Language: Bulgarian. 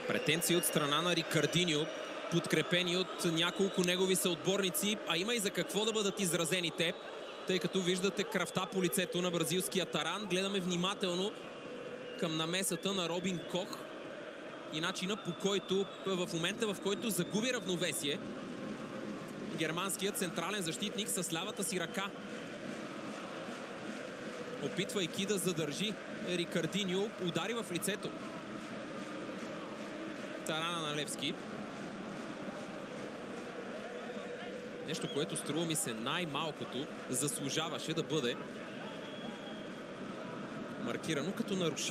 Претенции от страна на Рикардиньо, подкрепени от няколко негови съотборници, а има и за какво да бъдат изразени те, тъй като виждате кръвта по лицето на бразилския таран. Гледаме внимателно към намесата на Робин Кох и начина по който в момента, в който загуби равновесие, германският централен защитник с лявата си ръка, опитвайки да задържи Рикардиньо, удари в лицето тарана на Левски. Нещо, което струва ми се най-малкото заслужаваше да бъде маркирано като нарушение.